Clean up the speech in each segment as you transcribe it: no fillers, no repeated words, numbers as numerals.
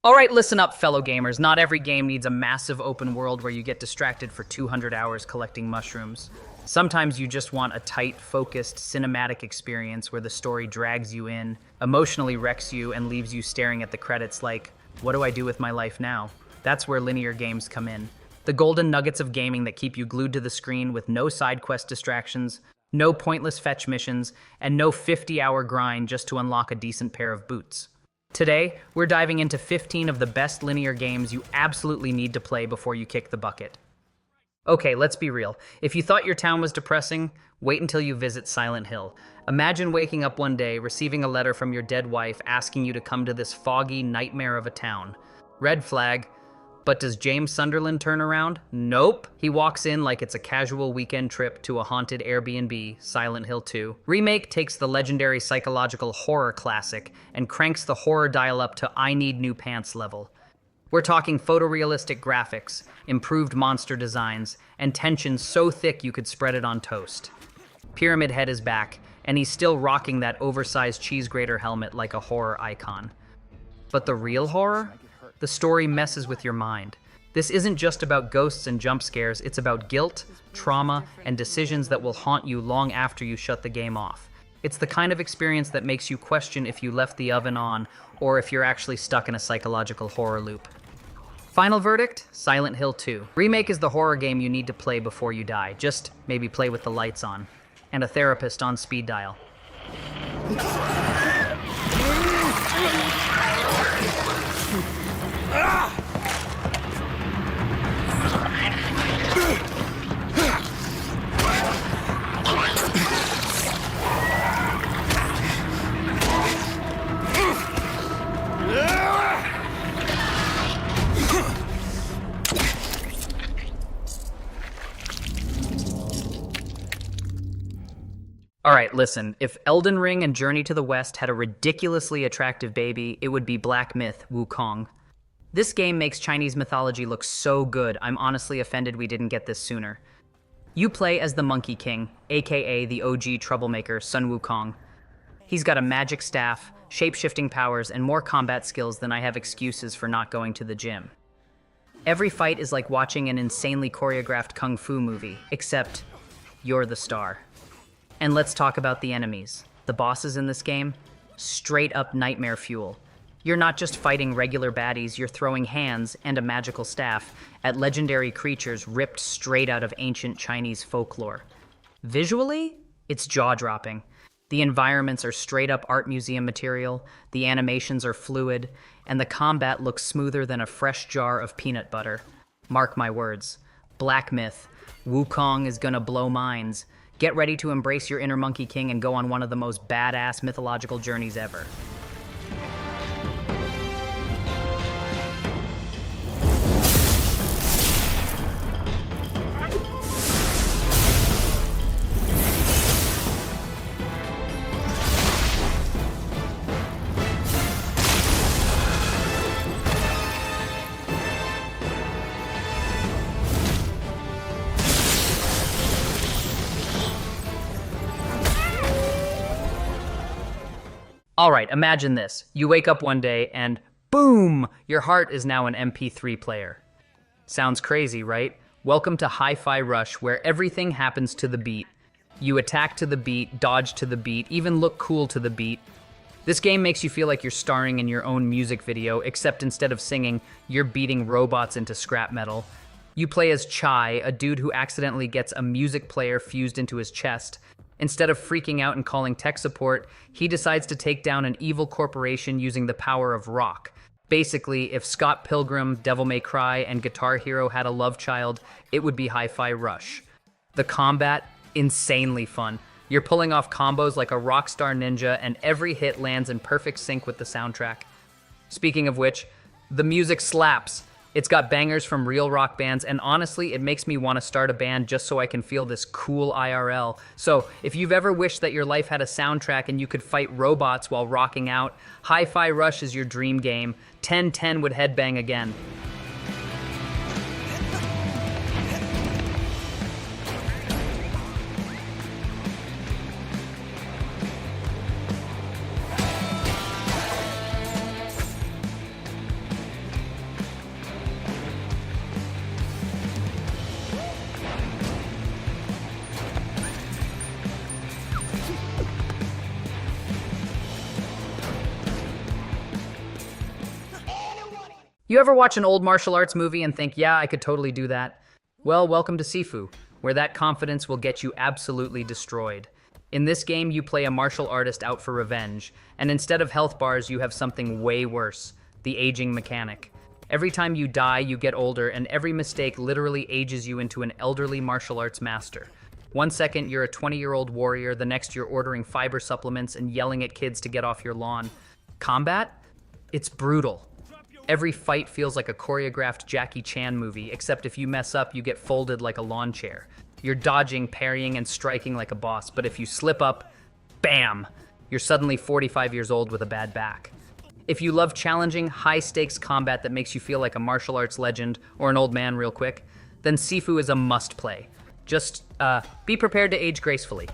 All right, listen up, fellow gamers. Not every game needs a massive open world where you get distracted for 200 hours collecting mushrooms. Sometimes you just want a tight, focused, cinematic experience where the story drags you in, emotionally wrecks you, and leaves you staring at the credits like, what do I do with my life now? That's where linear games come in. The golden nuggets of gaming that keep you glued to the screen with no side quest distractions, no pointless fetch missions, and no 50-hour grind just to unlock a decent pair of boots. Today, we're diving into 15 of the best linear games you absolutely need to play before you kick the bucket. Okay, let's be real. If you thought your town was depressing, wait until you visit Silent Hill. Imagine waking up one day, receiving a letter from your dead wife asking you to come to this foggy nightmare of a town. Red flag. But does James Sunderland turn around? Nope. He walks in like it's a casual weekend trip to a haunted Airbnb, Silent Hill 2. Remake takes the legendary psychological horror classic and cranks the horror dial up to I need new pants level. We're talking photorealistic graphics, improved monster designs, and tension so thick you could spread it on toast. Pyramid Head is back, and he's still rocking that oversized cheese grater helmet like a horror icon. But the real horror? The story messes with your mind. This isn't just about ghosts and jump scares, it's about guilt, trauma, and decisions that will haunt you long after you shut the game off. It's the kind of experience that makes you question if you left the oven on or if you're actually stuck in a psychological horror loop. Final verdict? Silent Hill 2. Remake is the horror game you need to play before you die. Just maybe play with the lights on. And a therapist on speed dial. Alright, listen, if Elden Ring and Journey to the West had a ridiculously attractive baby, it would be Black Myth, Wukong. This game makes Chinese mythology look so good, I'm honestly offended we didn't get this sooner. You play as the Monkey King, aka the OG troublemaker, Sun Wukong. He's got a magic staff, shape-shifting powers, and more combat skills than I have excuses for not going to the gym. Every fight is like watching an insanely choreographed kung fu movie, except you're the star. And let's talk about the enemies. The bosses in this game? Straight up nightmare fuel. You're not just fighting regular baddies, you're throwing hands and a magical staff at legendary creatures ripped straight out of ancient Chinese folklore. Visually, it's jaw-dropping. The environments are straight up art museum material, the animations are fluid, and the combat looks smoother than a fresh jar of peanut butter. Mark my words. Black Myth. Wukong is gonna blow minds. Get ready to embrace your inner Monkey King and go on one of the most badass mythological journeys ever. All right, imagine this. You wake up one day and boom, your heart is now an MP3 player. Sounds crazy, right? Welcome to Hi-Fi Rush, where everything happens to the beat. You attack to the beat, dodge to the beat, even look cool to the beat. This game makes you feel like you're starring in your own music video, except instead of singing, you're beating robots into scrap metal. You play as Chai, a dude who accidentally gets a music player fused into his chest. Instead of freaking out and calling tech support, he decides to take down an evil corporation using the power of rock. Basically, if Scott Pilgrim, Devil May Cry, and Guitar Hero had a love child, it would be Hi-Fi Rush. The combat, insanely fun. You're pulling off combos like a rockstar ninja, and every hit lands in perfect sync with the soundtrack. Speaking of which, the music slaps. It's got bangers from real rock bands, and honestly, it makes me want to start a band just so I can feel this cool IRL. So, if you've ever wished that your life had a soundtrack and you could fight robots while rocking out, Hi-Fi Rush is your dream game. 1010 would headbang again. You ever watch an old martial arts movie and think, yeah, I could totally do that? Well, welcome to Sifu, where that confidence will get you absolutely destroyed. In this game, you play a martial artist out for revenge, and instead of health bars, you have something way worse, the aging mechanic. Every time you die, you get older, and every mistake literally ages you into an elderly martial arts master. One second, you're a 20-year-old warrior, the next you're ordering fiber supplements and yelling at kids to get off your lawn. Combat? It's brutal. Every fight feels like a choreographed Jackie Chan movie, except if you mess up, you get folded like a lawn chair. You're dodging, parrying, and striking like a boss, but if you slip up, bam! You're suddenly 45 years old with a bad back. If you love challenging, high-stakes combat that makes you feel like a martial arts legend or an old man real quick, then Sifu is a must-play. Just, be prepared to age gracefully.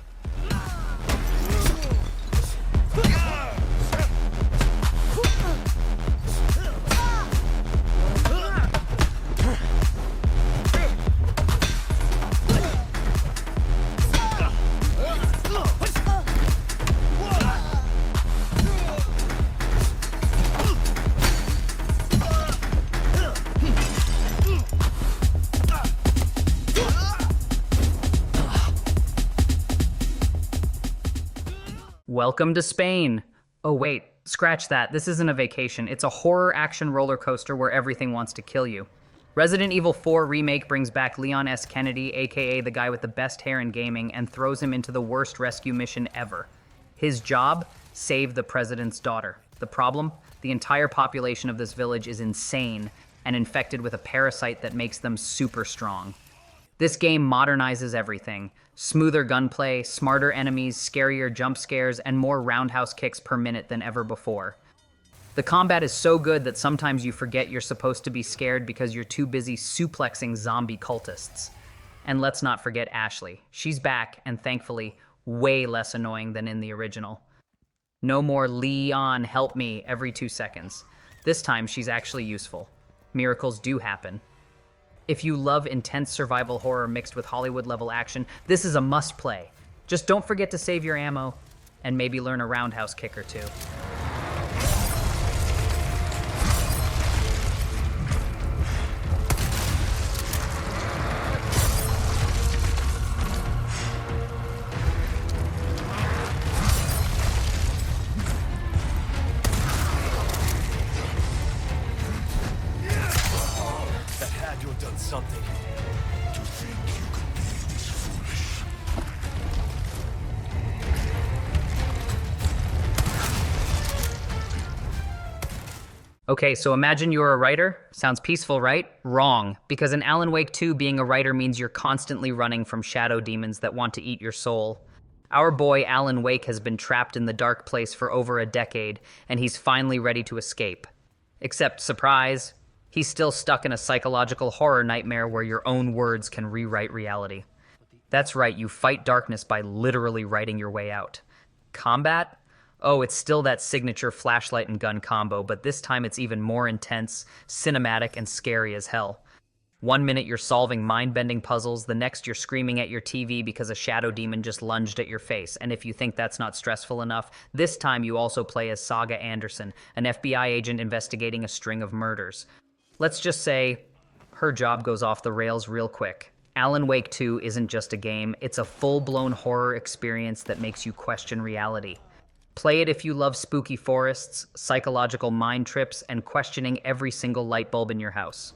Welcome to Spain. Oh wait, scratch that. This isn't a vacation. It's a horror action roller coaster where everything wants to kill you. Resident Evil 4 Remake brings back Leon S. Kennedy, aka the guy with the best hair in gaming, and throws him into the worst rescue mission ever. His job? Save the president's daughter. The problem? The entire population of this village is insane and infected with a parasite that makes them super strong. This game modernizes everything. Smoother gunplay, smarter enemies, scarier jump scares, and more roundhouse kicks per minute than ever before. The combat is so good that sometimes you forget you're supposed to be scared because you're too busy suplexing zombie cultists. And let's not forget Ashley. She's back, and thankfully, way less annoying than in the original. No more Leon, help me every 2 seconds. This time, she's actually useful. Miracles do happen. If you love intense survival horror mixed with Hollywood-level action, this is a must-play. Just don't forget to save your ammo, and maybe learn a roundhouse kick or two. Something. To think you could be this foolish. Okay, so imagine you're a writer. Sounds peaceful, right? Wrong, because in Alan Wake 2, being a writer means you're constantly running from shadow demons that want to eat your soul. Our boy Alan Wake has been trapped in the dark place for over a decade, and he's finally ready to escape. Except, surprise, he's still stuck in a psychological horror nightmare where your own words can rewrite reality. That's right, you fight darkness by literally writing your way out. Combat? Oh, it's still that signature flashlight and gun combo, but this time it's even more intense, cinematic, and scary as hell. 1 minute you're solving mind-bending puzzles, the next you're screaming at your TV because a shadow demon just lunged at your face. And if you think that's not stressful enough, this time you also play as Saga Anderson, an FBI agent investigating a string of murders. Let's just say, her job goes off the rails real quick. Alan Wake 2 isn't just a game, it's a full-blown horror experience that makes you question reality. Play it if you love spooky forests, psychological mind trips, and questioning every single light bulb in your house.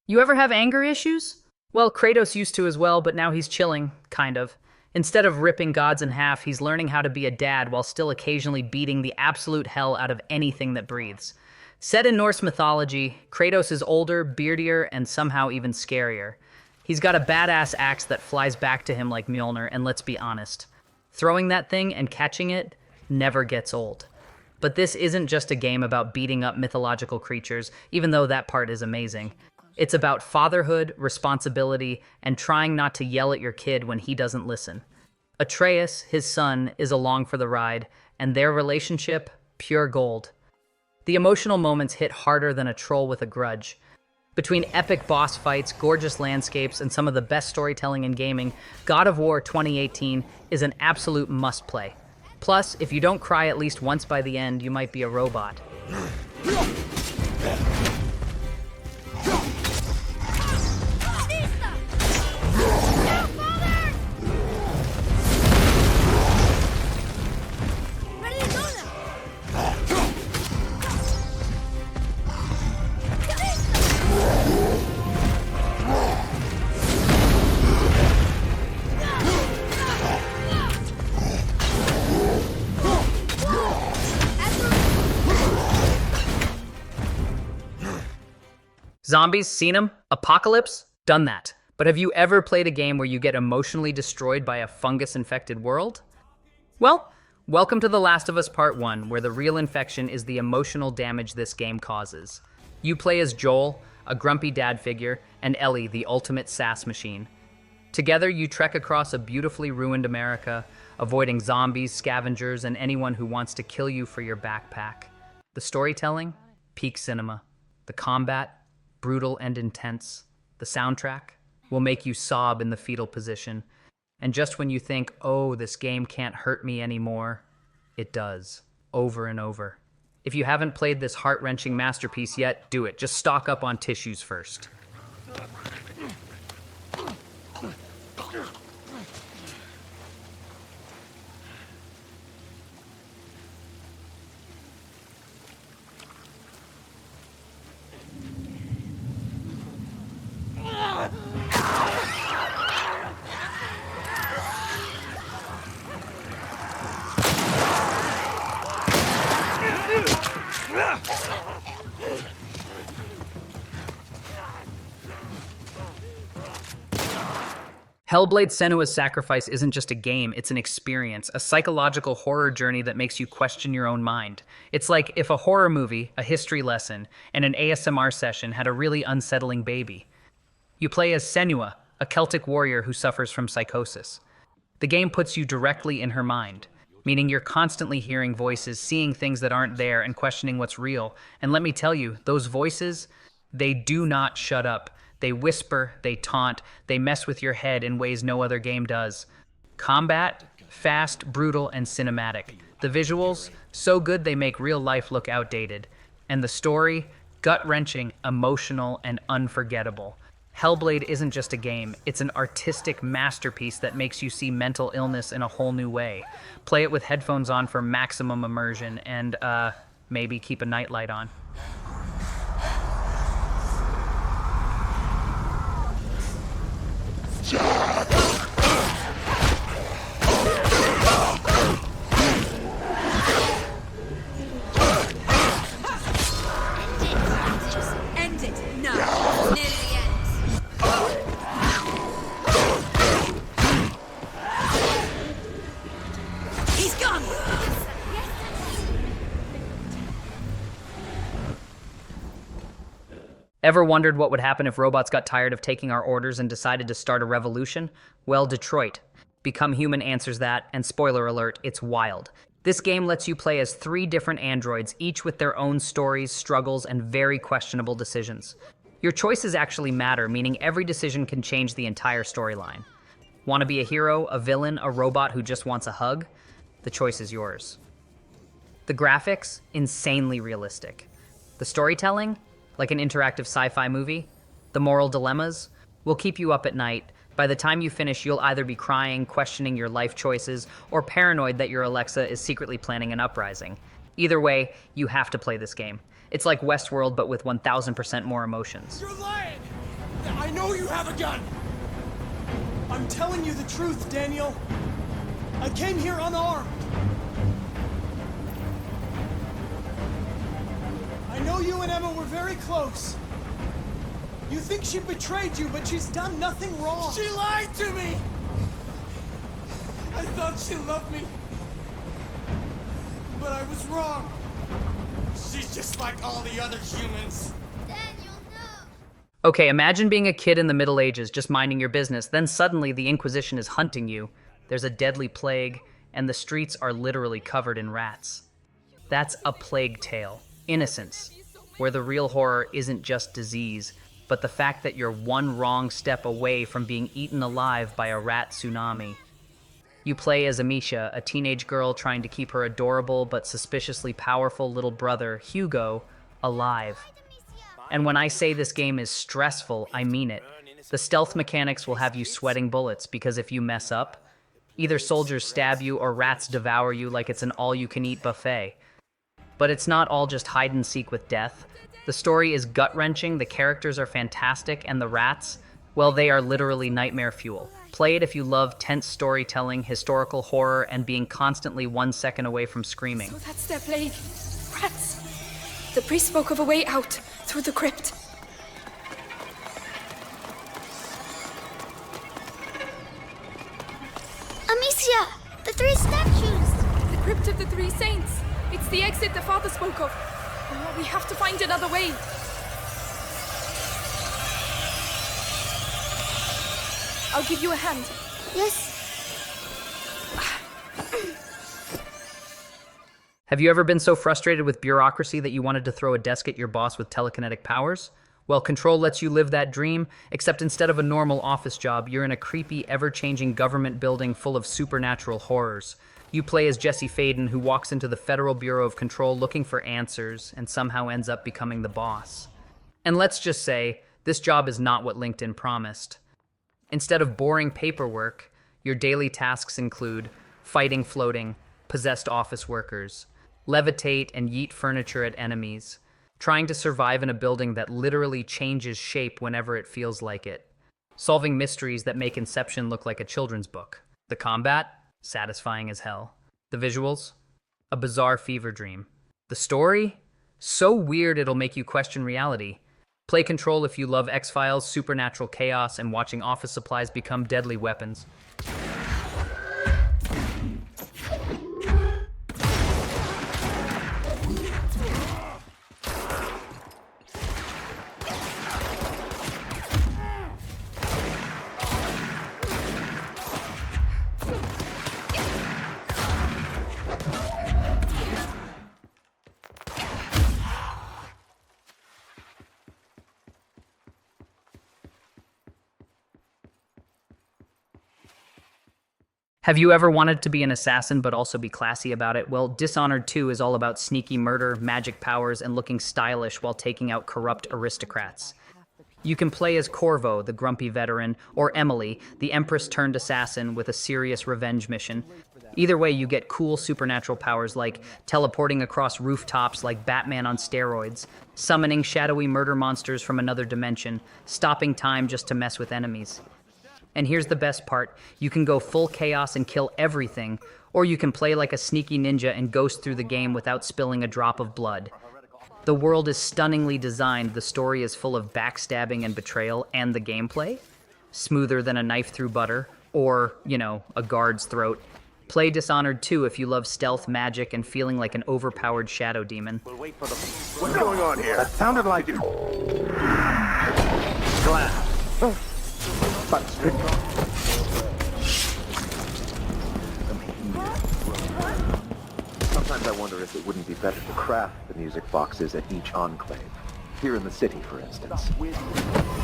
You ever have anger issues? Well, Kratos used to as well, but now he's chilling, kind of. Instead of ripping gods in half, he's learning how to be a dad while still occasionally beating the absolute hell out of anything that breathes. Set in Norse mythology, Kratos is older, beardier, and somehow even scarier. He's got a badass axe that flies back to him like Mjolnir, and let's be honest, throwing that thing and catching it never gets old. But this isn't just a game about beating up mythological creatures, even though that part is amazing. It's about fatherhood, responsibility, and trying not to yell at your kid when he doesn't listen. Atreus, his son, is along for the ride, and their relationship, pure gold. The emotional moments hit harder than a troll with a grudge. Between epic boss fights, gorgeous landscapes, and some of the best storytelling in gaming, God of War 2018 is an absolute must-play. Plus, if you don't cry at least once by the end, you might be a robot. Zombies, seen them? Apocalypse? Done that. But have you ever played a game where you get emotionally destroyed by a fungus-infected world? Well, welcome to The Last of Us Part 1, where the real infection is the emotional damage this game causes. You play as Joel, a grumpy dad figure, and Ellie, the ultimate sass machine. Together, you trek across a beautifully ruined America, avoiding zombies, scavengers, and anyone who wants to kill you for your backpack. The storytelling? Peak cinema. The combat? Brutal and intense. The soundtrack will make you sob in the fetal position. And just when you think, oh, this game can't hurt me anymore, it does, over and over. If you haven't played this heart-wrenching masterpiece yet, do it. Just stock up on tissues first. Hellblade: Senua's Sacrifice isn't just a game, it's an experience, a psychological horror journey that makes you question your own mind. It's like if a horror movie, a history lesson, and an ASMR session had a really unsettling baby. You play as Senua, a Celtic warrior who suffers from psychosis. The game puts you directly in her mind, meaning you're constantly hearing voices, seeing things that aren't there, and questioning what's real. And let me tell you, those voices, they do not shut up. They whisper, they taunt, they mess with your head in ways no other game does. Combat, fast, brutal, and cinematic. The visuals, so good they make real life look outdated. And the story, gut-wrenching, emotional, and unforgettable. Hellblade isn't just a game, it's an artistic masterpiece that makes you see mental illness in a whole new way. Play it with headphones on for maximum immersion, and maybe keep a nightlight on. End it. No. Nearly the end. He's gone. Ever wondered what would happen if robots got tired of taking our orders and decided to start a revolution? Well, Detroit. Become Human answers that, and spoiler alert, it's wild. This game lets you play as 3 different androids, each with their own stories, struggles, and very questionable decisions. Your choices actually matter, meaning every decision can change the entire storyline. Want to be a hero, a villain, a robot who just wants a hug? The choice is yours. The graphics, insanely realistic. The storytelling, like an interactive sci-fi movie. The moral dilemmas will keep you up at night. By the time you finish, you'll either be crying, questioning your life choices, or paranoid that your Alexa is secretly planning an uprising. Either way, you have to play this game. It's like Westworld, but with 1000% more emotions. You're lying! I know you have a gun! I'm telling you the truth, Daniel. I came here unarmed. I know you and Emma were very close. You think she betrayed you, but she's done nothing wrong. She lied to me! I thought she loved me. But I was wrong. She's just like all the other humans. Daniel, no. Okay, imagine being a kid in the Middle Ages, just minding your business. Then suddenly the Inquisition is hunting you. There's a deadly plague, and the streets are literally covered in rats. That's A Plague Tale, Innocence, where the real horror isn't just disease, but the fact that you're one wrong step away from being eaten alive by a rat tsunami. You play as Amisha, a teenage girl trying to keep her adorable but suspiciously powerful little brother, Hugo, alive. And when I say this game is stressful, I mean it. The stealth mechanics will have you sweating bullets because if you mess up, either soldiers stab you or rats devour you like it's an all-you-can-eat buffet. But it's not all just hide and seek with death. The story is gut-wrenching, the characters are fantastic, and the rats, well, they are literally nightmare fuel. Play it if you love tense storytelling, historical horror, and being constantly 1 second away from screaming. So that's their plague. Rats. The priest spoke of a way out through the crypt. Amicia! The 3 statues! The crypt of the 3 saints. It's the exit the father spoke of. Oh, we have to find another way. I'll give you a hand. Yes. Have you ever been so frustrated with bureaucracy that you wanted to throw a desk at your boss with telekinetic powers? Well, Control lets you live that dream, except instead of a normal office job, you're in a creepy, ever-changing government building full of supernatural horrors. You play as Jesse Faden, who walks into the Federal Bureau of Control looking for answers and somehow ends up becoming the boss. And let's just say, this job is not what LinkedIn promised. Instead of boring paperwork, your daily tasks include fighting floating, possessed office workers, levitate and yeet furniture at enemies, trying to survive in a building that literally changes shape whenever it feels like it, solving mysteries that make Inception look like a children's book. The combat? Satisfying as hell. The visuals? A bizarre fever dream. The story? So weird it'll make you question reality. Play Control if you love X-Files, supernatural chaos, and watching office supplies become deadly weapons. Have you ever wanted to be an assassin but also be classy about it? Well, Dishonored 2 is all about sneaky murder, magic powers, and looking stylish while taking out corrupt aristocrats. You can play as Corvo, the grumpy veteran, or Emily, the Empress-turned-assassin with a serious revenge mission. Either way, you get cool supernatural powers like teleporting across rooftops like Batman on steroids, summoning shadowy murder monsters from another dimension, stopping time just to mess with enemies. And here's the best part, you can go full chaos and kill everything, or you can play like a sneaky ninja and ghost through the game without spilling a drop of blood. The world is stunningly designed, the story is full of backstabbing and betrayal, and the gameplay? Smoother than a knife through butter, or, a guard's throat. Play Dishonored 2 if you love stealth, magic, and feeling like an overpowered shadow demon. What's going on here? That sounded like glass. But sometimes I wonder if it wouldn't be better to craft the music boxes at each enclave. Here in the city, for instance. Wait!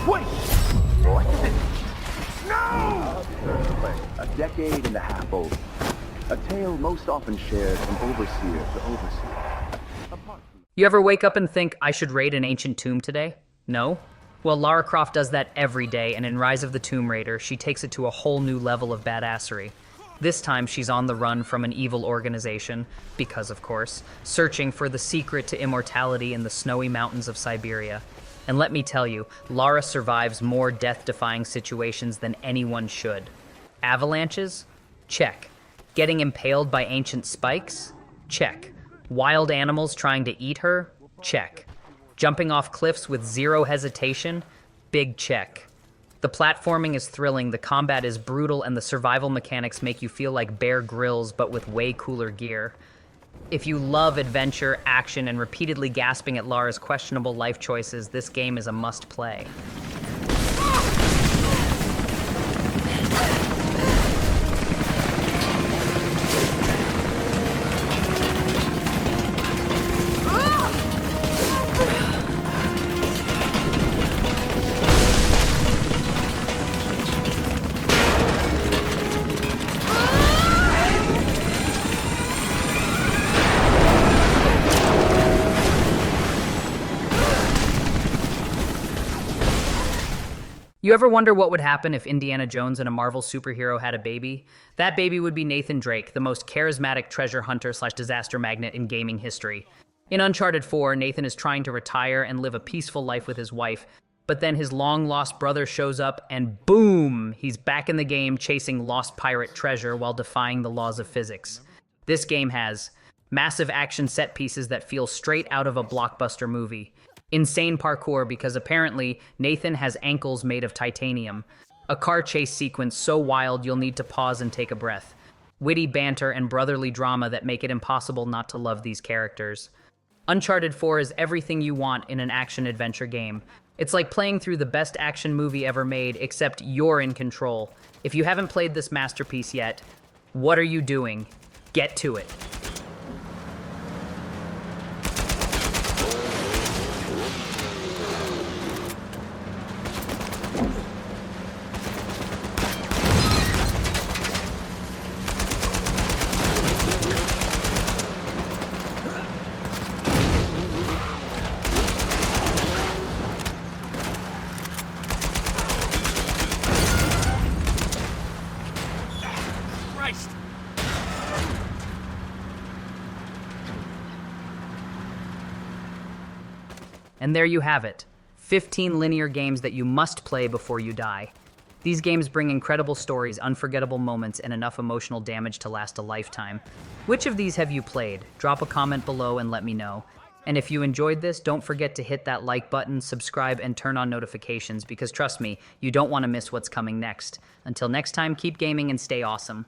What is it? No! A decade and a half old. A tale most often shared from overseer to overseer. You ever wake up and think, I should raid an ancient tomb today? No? Well, Lara Croft does that every day, and in Rise of the Tomb Raider, she takes it to a whole new level of badassery. This time, she's on the run from an evil organization, because of course, searching for the secret to immortality in the snowy mountains of Siberia. And let me tell you, Lara survives more death-defying situations than anyone should. Avalanches? Check. Getting impaled by ancient spikes? Check. Wild animals trying to eat her? Check. Jumping off cliffs with zero hesitation? Big check. The platforming is thrilling, the combat is brutal, and the survival mechanics make you feel like Bear Grylls but with way cooler gear. If you love adventure, action, and repeatedly gasping at Lara's questionable life choices, this game is a must-play. You ever wonder what would happen if Indiana Jones and a Marvel superhero had a baby? That baby would be Nathan Drake, the most charismatic treasure hunter slash disaster magnet in gaming history. In Uncharted 4, Nathan is trying to retire and live a peaceful life with his wife, but then his long-lost brother shows up and boom! He's back in the game chasing lost pirate treasure while defying the laws of physics. This game has massive action set pieces that feel straight out of a blockbuster movie. Insane parkour because apparently Nathan has ankles made of titanium. A car chase sequence so wild you'll need to pause and take a breath. Witty banter and brotherly drama that make it impossible not to love these characters. Uncharted 4 is everything you want in an action-adventure game. It's like playing through the best action movie ever made, except you're in control. If you haven't played this masterpiece yet, what are you doing? Get to it. And there you have it, 15 linear games that you must play before you die. These games bring incredible stories, unforgettable moments, and enough emotional damage to last a lifetime. Which of these have you played? Drop a comment below and let me know. And if you enjoyed this, don't forget to hit that like button, subscribe, and turn on notifications because trust me, you don't want to miss what's coming next. Until next time, keep gaming and stay awesome.